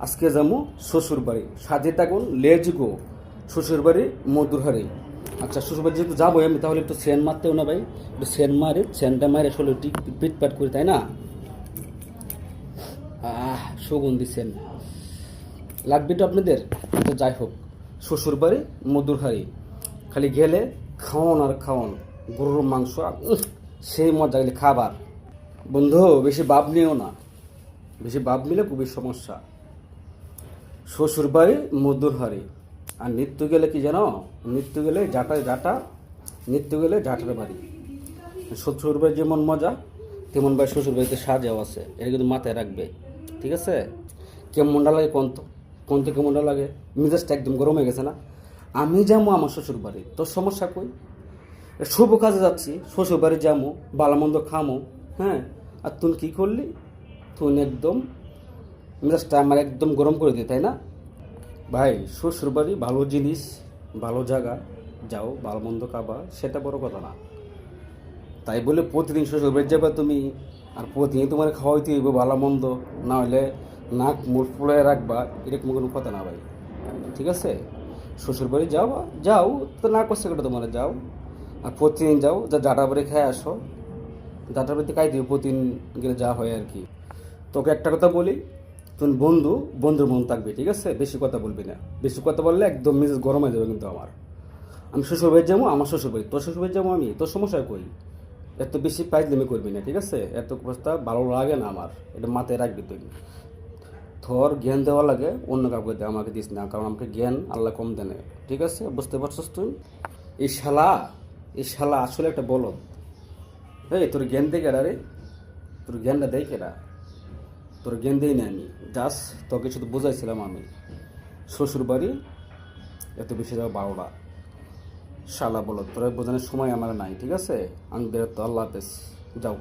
আজকে যাবো শ্বশুর বাড়ি, সাথে থাকুন, লেটস গো। শ্বশুর বাড়ি মধুরহারি। আচ্ছা, শ্বশুর বাড়ি যেহেতু যাবো আমি, তাহলে একটু সেন মারতেও না ভাই, একটু সেন মারে, সেনটা মারে আসলে পিটপাট করি, তাই না? সুগন্ধি সেন লাগবে তো আপনাদের। তো যাই হোক, শ্বশুর বাড়ি মধুরহারি, খালি গেলে খাওয়ান আর খাওয়ান, গরুর মাংস, সেই মজা গেলে খাবার। বন্ধু, বেশি ভাব নিও না, বেশি ভাব নিলে খুবই সমস্যা। শ্বশুর বাড়ি মধুরহারি। আর নৃত্য গেলে কি জানো? নৃত্য গেলে জাটায় জাটা, নৃত্য গেলে জাটার বাড়ি। শ্বশুর বাড়ি যেমন মজা, তেমন ভাই শ্বশুর বাড়িতে সাজাও আছে, এটা কিন্তু মাথায় রাখবে, ঠিক আছে? কেমনটা লাগে কোনটা কেমনটা লাগে? মেজাজটা একদম গরম হয়ে গেছে না? আমি যাবো আমার শ্বশুর বাড়ি, তোর সমস্যা কই? শুভ কাজে যাচ্ছি, শ্বশুর বাড়ি যাবো, বালামন্দ খামো, হ্যাঁ? আর তুই কী করলি? তুই একদম মেজাজটা আমার একদম গরম করে দিই, তাই না? ভাই, শ্বশুর বাড়ি ভালো জিনিস, ভালো জায়গা, যাও ভালো মন্দ খাবা, সেটা বড় কথা না। তাই বলে প্রতিদিন শ্বশুর বাড়ি যাবে তুমি, আর প্রতিদিন তোমার খাওয়াইতে হইব ভালো মন্দ, না হলে নাক মুখ ফুলে রাখবা, এরকম কোনো কথা না ভাই, ঠিক আছে? শ্বশুর বাড়ি যাও, যাও, তো না করছে কেটে তোমার যাও, আর প্রতিদিন যাও, যা জাটা বাড়ি খেয়ে আসো, জাটার বাড়িতে খাই দিও প্রতিদিন গেলে যা হয় আর কি। তোকে একটা কথা বলি, তুমি বন্ধুর মন থাকবে, ঠিক আছে? বেশি কথা বলবি না, বেশি কথা বললে একদম মেজাজ গরম হয়ে যাবে কিন্তু আমার। আমি শ্বশুর বাড়ি যাবো, আমার শ্বশুর বাড়ি, তোর শ্বশুর বাড়ি যাবো আমি, তোর সমস্যা কই? এত বেশি পাইজলামি করবি না, ঠিক আছে? এত কথা ভালো লাগে না আমার, এটা মাথায় রাখবি তুই। তোর জ্ঞান দেওয়া লাগে অন্য কাউকে দে, আমাকে দিস না, কারণ আমাকে জ্ঞান আল্লাহ কম দেনে, ঠিক আছে? বুঝতে পারছিস তুই? এই শালা, এই শালা আসলে একটা বলদ। এই তোর জ্ঞান দেয় কেডা রে? তোর জ্ঞানটা দেয় কেডা? তোর জ্ঞান দেই না আমি, জাস্ট তোকে শুধু বোঝাইছিলাম আমি। শ্বশুর বাড়ি এত বেশি যাওয়া বারোটা, শালা বলো, তোরা বোঝানোর সময় আমার নাই, ঠিক আছে? আমি বেরোতো, আল্লাহ হাফেজ, যাও।